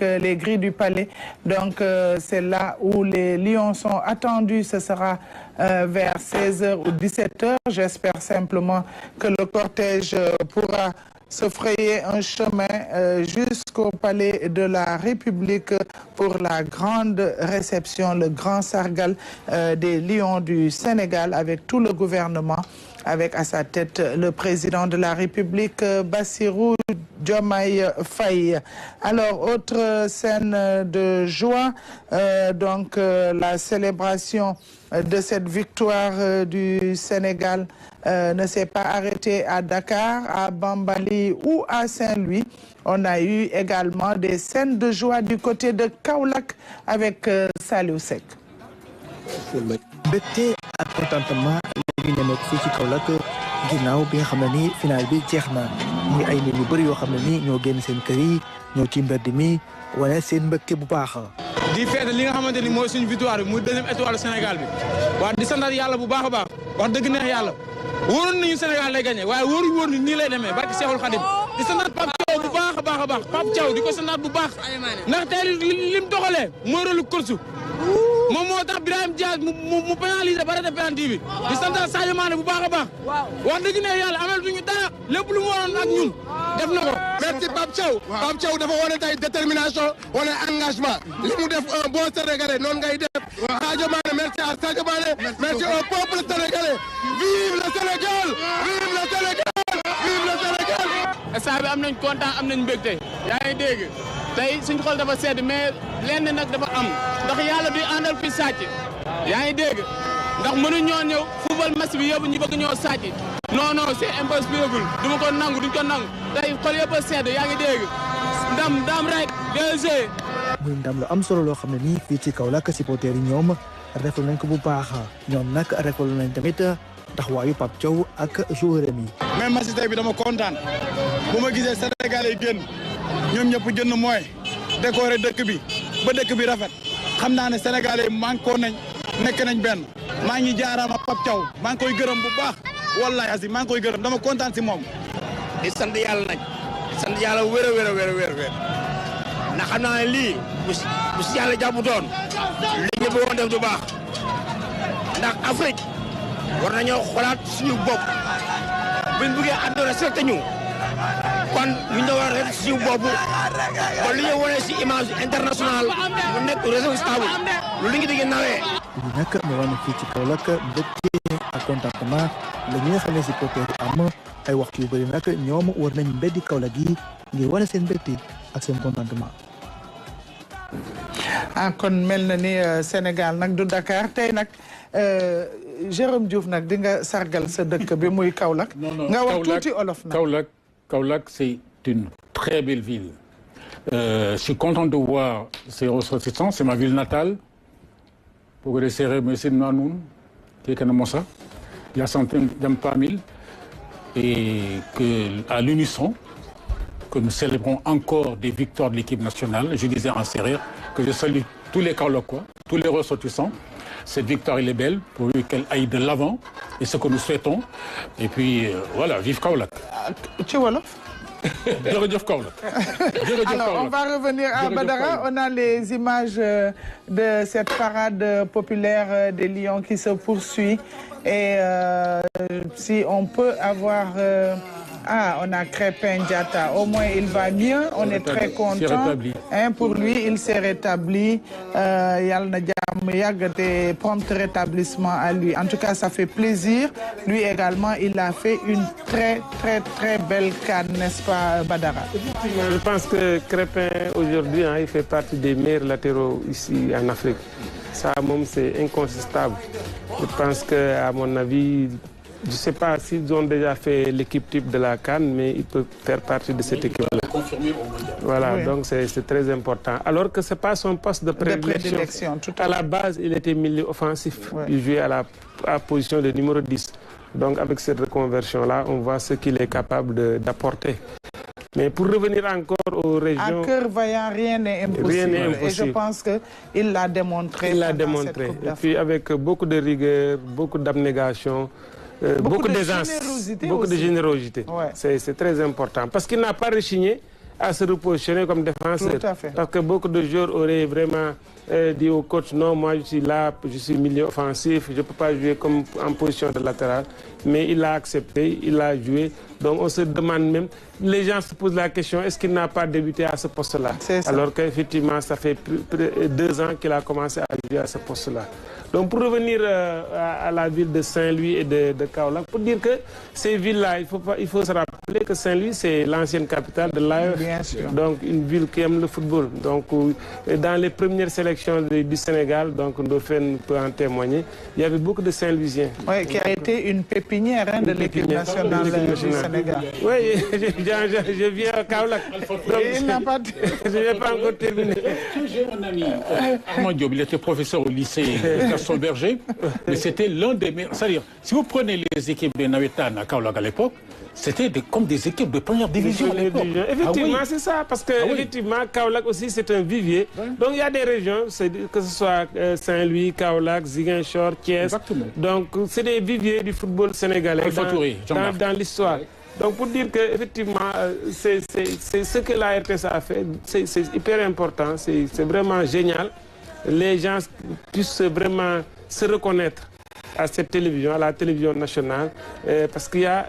les grilles du palais. Donc, c'est là où les lions sont attendus. Ce sera vers 16h ou 17h. J'espère simplement que le cortège pourra se frayer un chemin jusqu'au palais de la République pour la grande réception, le grand sargal des lions du Sénégal avec tout le gouvernement, avec à sa tête le président de la République, Bassirou Diomaye Faye. Alors, autre scène de joie, la célébration de cette victoire du Sénégal ne s'est pas arrêtée à Dakar, à Bambali ou à Saint-Louis. On a eu également des scènes de joie du côté de Kaolack avec Saliou Seck. Mbégte ak contentement léegi ñu nekk fii ci Kaolack ginnaaw bi nga xam ne ni final bi jeex na muy ay nit yu bëri yoo xam ne ni ñoo génn seen kër yi ñoo ci mbedd mi wane seen mbégte bu baax. di feete li nga xamante ni mooy suñu victoire bi muy deuxième étoile Sénégal bi waa di santaat yàlla bu baax a baax wax dëgg neex yàlla wóoroon nañu Sénégal lay gagné waaye wóoruñu woon ni nii lay demee barki Seexul Xadim di santaat Pape Thiaw bu baax a baax a baax Pape Thiaw di ko santaat bu baax ndax tey lim doxalee mooy rôle course moom moo tax Birahim Diaz mu pénalisé ba raté penalty bi di santaat Sadio Mané bu baax a baax wax dëgg neex yàlla amalatuñu dara lépp lu mu waroon ak ñun def na ko. merci Pape Thiaw. Pape Thiaw dafa wane tey détermination wane engagement li mu def un bon Sénégalais noonu ngay def. Sadio Mané merci à Sadio Mané merci au peuple sénégalais vive le Sénégal vive le Sénégal vive le Sénégal. instant bi am nañ kontaan am nañ mbégte yaa ngi dégg tey suñ xol dafa sedd mais lenn nag dafa am ndax yàlla duy àndal fi sàcc yaa ngi dégg ndax mënuñ ñoo ñëw football match bi yëpp ñu bëgg ñoo sàcc non non c'est impossible du ma ko nangu duñ ko nangu tey xol yëpp a sedd yaa ngi dégg ndam rek DG. muy ndam lu am solo loo xam ne nii fii ci Kaolack supporters yi ñoom rafetlu nañ ko bu baax ñoom nag rafetlu nañ tamit taxawaayu Pape Thiaw ak joueur yi. même match tey bi dama kontaan bu ma gisee Sénégalais yi génn ñoom ñëpp jënd mooy décorer dëkk bi ba dëkk bi rafet xam naa ne Sénégalais yi manqué nañ nekk nañ benn maa ngi jaaraama Pape Thiaw maa ngi koy gërëm bu baax wallahi asi maa ngi koy gërëm dama kontaan si moom. di sant yàlla nag sant yàlla wér ndax xam naa ne lii bu si yàlla jàpputoon li ñu bëggoon def du baax ndax Afrique war nañoo xoolaat suñu bopp buñ bëggee àdduna respecté ñu kon ñu ñëw war a def suñu bopp kon li ñu wane si image internationale mu nekk respectable lu li ngi digg nawee. li nag ñu wane fii ci Kaolack mbégte ak contentement la ñi nga xam ne supporters yi am ay waxtu yu bëri nag ñoom war nañ mbeddi Kaolack yi ngir wane seen mbégte ak seen contentement. kon mel na ni Sénégal nag du Dakar tey nag Jérôme Diouf nag di nga sargal sa dëkk bi muy Kaolack. nga wax tuuti olof nag. Kaolack c'est une très belle ville. Je suis content de voir ces ressortissants, c'est ma ville natale. Pour les serrer, mais c'est Nanoun, qui est Kanamosa. Il y a centaines d'Ampamil. Et qu'à l'unisson, que nous célébrons encore des victoires de l'équipe nationale. Je disais en serrure que je salue tous les Kaolackois, tous les ressortissants. Cette victoire, elle est belle, pour qu'elle aille de l'avant, et ce que nous souhaitons. Et puis, voilà, vive Kaolack. Tu wolof? Alors, on va revenir à Badara. On a les images de cette parade populaire des Lions qui se poursuit. Et si on peut avoir... on a Crépin Diatta. Au moins, il va mieux. On est très content. Pour lui, il s'est rétabli. Yalna Diam Yagate, prompt rétablissement à lui. En tout cas, ça fait plaisir. Lui également, il a fait une très, très, très belle CAN, n'est-ce pas, Badara? Effectivement, je pense que Crépin, aujourd'hui, il fait partie des meilleurs latéraux ici en Afrique. Ça, même, c'est incontestable. Je pense qu'à mon avis... Je ne sais pas s'ils ont déjà fait l'équipe type de la CAN, mais ils peuvent faire partie de cette équipe-là. Voilà, oui. Donc c'est très important. Alors que ce n'est pas son poste de prédilection. À la base, il était milieu offensif. Oui. Il jouait à la position de numéro 10. Donc avec cette reconversion-là, on voit ce qu'il est capable d'apporter. Mais pour revenir encore aux régions... À cœur vaillant, rien n'est impossible. Rien n'est impossible. Et je pense qu'il l'a démontré. Il l'a démontré. Et puis avec beaucoup de rigueur, beaucoup d'abnégation... beaucoup de générosité. Ouais. C'est très important. Parce qu'il n'a pas rechigné à se repositionner comme défenseur. Tout à fait. Parce que beaucoup de joueurs auraient vraiment dit au coach, non, moi je suis là, je suis milieu offensif, je ne peux pas jouer comme en position de latéral. Mais il a accepté, il a joué. Donc on se demande même, les gens se posent la question, est-ce qu'il n'a pas débuté à ce poste-là? Alors qu'effectivement, ça fait 2 ans qu'il a commencé à jouer à ce poste-là. Donc pour revenir à la ville de Saint-Louis et de Kaolack, pour dire que ces villes-là, il faut se rappeler que Saint-Louis, c'est l'ancienne capitale de l'AEF. Donc une ville qui aime le football. Donc dans les premières sélections du Sénégal, donc Ndofène peut en témoigner, il y avait beaucoup de Saint-Louisiens. Oui, qui a été une pépinière de l'équipe nationale du Sénégal. Oui, je viens à Kaolack. Il n'a pas... Je n'ai pas encore terminé. J'ai un ami, Armand Diop, il était professeur au lycée Gaston Berger, mais c'était l'un des meilleurs. C'est-à-dire, si vous prenez les équipes de Nawetan à Kaolack à l'époque, c'était comme des équipes de première division à l'époque. Effectivement, c'est ça, parce que effectivement, Kaolack aussi, c'est un vivier. Donc, il y a des régions, que ce soit Saint-Louis, Kaolack, Ziguinchor, Thiès. Donc, c'est des viviers du football sénégalais dans l'histoire. Donc, pour dire qu'effectivement, c'est ce que la RTS a fait, c'est hyper important, c'est vraiment génial. Les gens puissent vraiment se reconnaître à cette télévision, à la télévision nationale, parce qu'il y a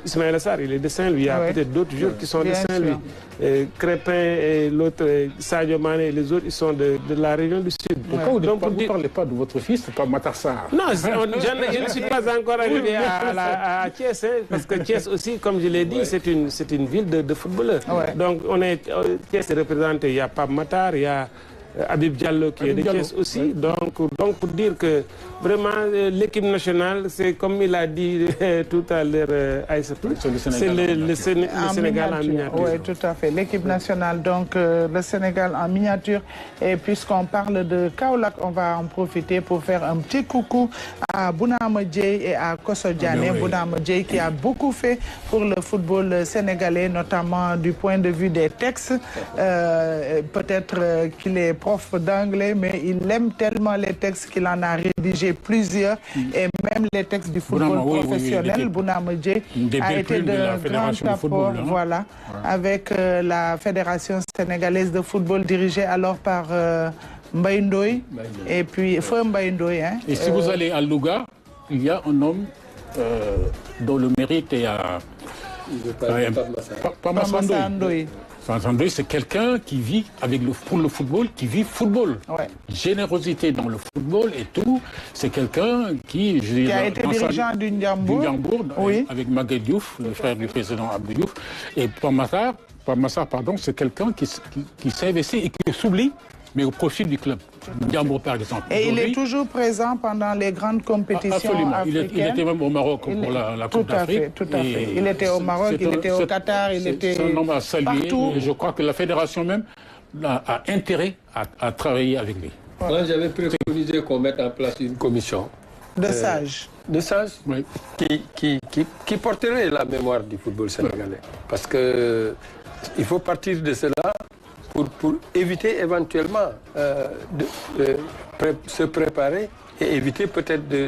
Ismaël Sarr, il est de Saint-Louis, il y a peut-être d'autres joueurs qui sont de Saint-Louis. Crépin et l'autre, Sadio Mané et les autres, ils sont de la région du Sud. Pourquoi vous ne parlez pas de votre fils, pas Matar Sarr? Non, je ne suis pas encore arrivé à Thiès, parce que Thiès aussi, comme je l'ai dit, c'est une ville de footballeurs. Donc, Thiès est représenté, il y a Pape Matar, il y a Habib Diallo qui est de Thiès aussi. Donc pour dire que vraiment l'équipe nationale, c'est comme il a dit tout à l'heure Aïssatou, c'est le Sénégal en miniature. Oui, tout à fait. L'équipe nationale, donc le Sénégal en miniature. Et puisqu'on parle de Kaolack, on va en profiter pour faire un petit coucou à Bounama Dieye et à Kosso Diané. Bounama Dieye qui a beaucoup fait pour le football sénégalais, notamment du point de vue des textes. Peut-être qu'il est prof d'anglais, mais il aime tellement les textes qu'il en a rédigé plusieurs, et même les textes du football professionnel. Bounama Dieye a été de grand apport, voilà, avec la Fédération sénégalaise de football dirigée alors par Mbaye Ndoye, et puis Feu Mbaye Ndoye. Et si vous allez à Louga, il y a un homme dont le mérite est à Massa Ndoye. Ndoye, c'est quelqu'un qui vit pour le football, qui vit football. Générosité dans le football et tout. C'est quelqu'un qui a été dirigeant du Ndiambour, avec Maguette Diouf, le frère du président Abdou Diouf. Et Pamassar, c'est quelqu'un qui s'investit et qui s'oublie, mais au profit du club. Ndiambour, par exemple. Et il est toujours présent pendant les grandes compétitions africaines. Il était même au Maroc pour la Coupe d'Afrique. Tout à fait. Il était au Maroc, il était au Qatar, il était c'est un homme à saluer. Partout. Et je crois que la fédération même a intérêt à travailler avec lui. Moi, j'avais préconisé qu'on mette en place une commission. De sages. De sages qui porterait la mémoire du football sénégalais. Parce que il faut partir de cela pour éviter éventuellement de se préparer et éviter peut-être de